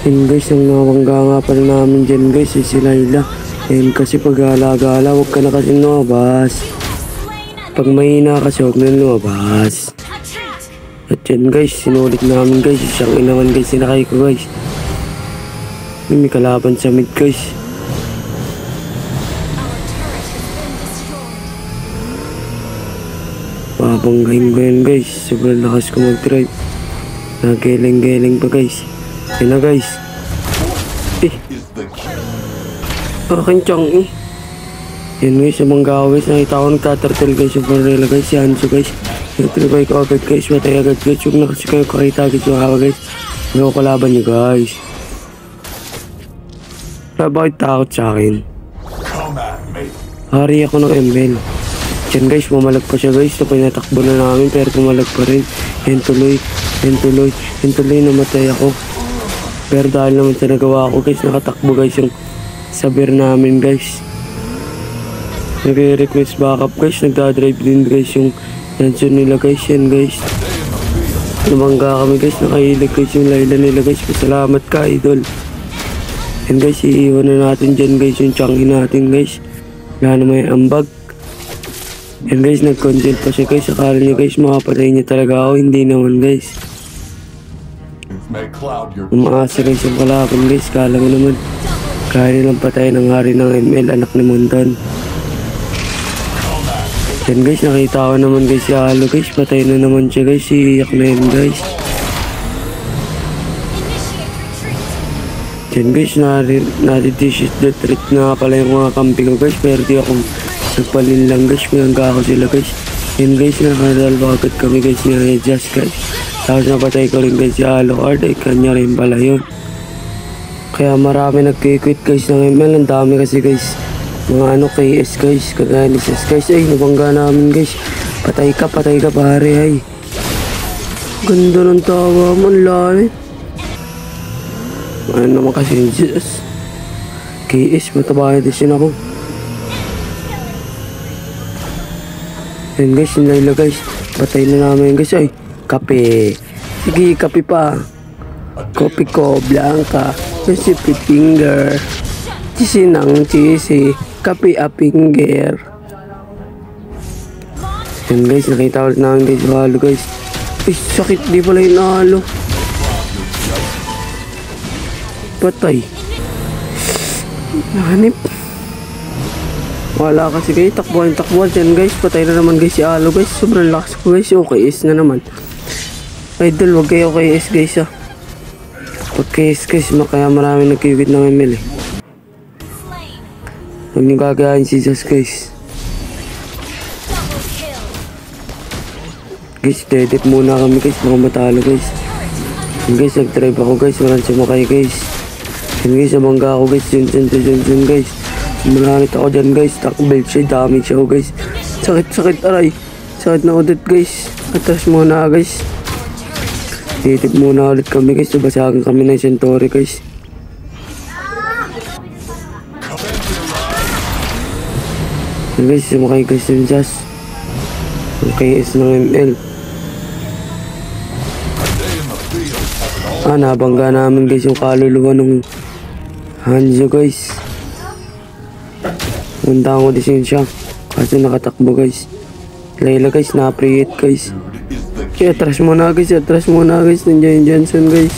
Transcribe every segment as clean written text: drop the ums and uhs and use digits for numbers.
Yun guys, ang nawangga nga pala namin dyan guys, si Layla. Ayun kasi pag gala-gala, huwag ka na kasi lumabas. Pag mahina kasi, huwag na lumabas. At yan guys, sinulit namin guys, isang inawan guys, sinakay ko guys. May kalaban sa mid guys. Papanggahin ko yan guys, sobrang lakas ko mag-drive. Nageleng-geleng pa guys. Yan na guys. Aking tiyang Yan guys, sa manggawa guys, nakita ko nagtaturtle guys yung Varela guys, si Hanso guys. Nagtribay ko agad guys, matay agad guys. Huwag na kasi kayo kakita guys yung hawa guys. Huwag ko kalaban nyo guys. Kaya bakit takot sa akin? Hari ako ng ML. Diyan guys, pumalag pa siya guys. Ito pinatakbo na namin pero pumalag pa rin. Yan tuloy, namatay ako. Pero dahil naman sa nagawa ko guys, nakatakbo guys yung sabir namin guys. Nagre-request backup guys, nagdadrive din guys yung Hanson nila guys. Yan guys, lumangga kami guys, nakahilig guys yung Layla nila guys. Pasalamat ka idol. Yan guys, iiwan na natin dyan guys yung Changi natin guys. Wala na may ambag. Yan guys, nag-consent pa siya guys. Akala niya guys, makapatay niya talaga ako. Hindi naman guys. Umaasa guys yung kalaban guys. Kala mo naman, kaya nilang patay ng hari ng ML, anak ni Montan. Yan guys, nakita ko naman guys si Halo guys. Patay na naman siya guys. Iiyak na yan guys. Yan guys, nati-t-shirt the trick na pala yung mga kampi ko guys. Pero di ako nagpalin lang guys. Pinangga ako sila guys. Yan guys, nakadalwa agad kami guys. Nire-adjust guys. Tapos napatay ko rin guys si Halo Card. Ay kanya rin pala yun. Kaya marami nagkikwit guys ng ML. Ang dami kasi guys. Mga KS guys, kagaya ni SS guys. Ay, nabangga namin guys. Patay ka pare ay. Ganda ng tawa mo, lali. Ano naman kasi yung Jesus. KS, matabayan din ako. Yan guys, yung Layla guys. Patay na namin guys. Ay, kape. Sige, kape pa. Kopi ko, Blanca. Recipe finger. Chisi ng chisi. Kapi a finger. Yan guys, nakita ulit namin guys yung Halo guys. Ay, sakit, di pala yung Halo. Patay. Hanip. Wala kasi guys, takbuhan dyan guys. Patay na naman guys si Halo guys. Sobrang lakas ko guys. Okay, is na naman. Idol, wag kayo KS guys ah. Pag KS guys, kaya marami nagkiwit ng ML eh. Huwag nyo gagayahin si Jesus guys. Guys, dedip muna kami guys. Baka matalo guys. Yan guys, nag-drive ako guys. Walang sumakay guys. Yan guys, namangga ako guys. Dyan guys. Malanit ako dyan guys. Takbel siya. Damage ako guys. Sakit aray. Sakit na ulit guys. Atras muna guys. Dedip muna ulit kami guys. Nabasagan kami ng Centauri guys. Guys, sumakay guys yung Jazz. Okay, is ng ML. Nabangga namin guys yung kaluluwa ng Hanzo guys. Punta ko din siya. Kasi nakatakbo guys. Layla guys, na-appreciate guys. Kaya atras muna guys. Nandiyan yung Johnson guys.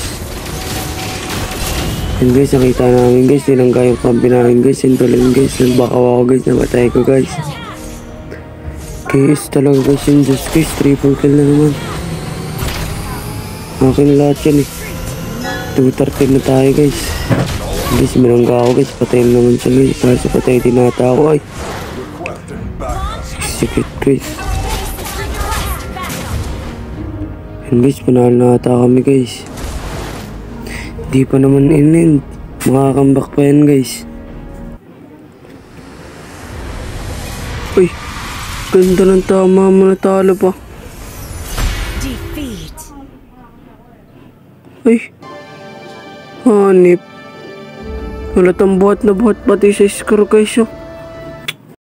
Yan guys, nakita namin guys, tinangga yung kampi namin guys, sintulan guys, nagbakaw ako guys, nabatay ko guys. Guys, talaga guys yung Diyos guys, triple kill na naman. Akin lahat yan eh. 2-13 na tayo guys. Guys, minangga ako guys, patay na naman siya guys, kasi patay din nata ako ay. Sikit guys. Yan guys, panalo na ata kami guys. Di pa naman in-end. Makakambak pa yan guys. Uy, ganda ng tama mo, natalo pa. Ay, hanip. Halatang buhat na buhat pati sa score guys.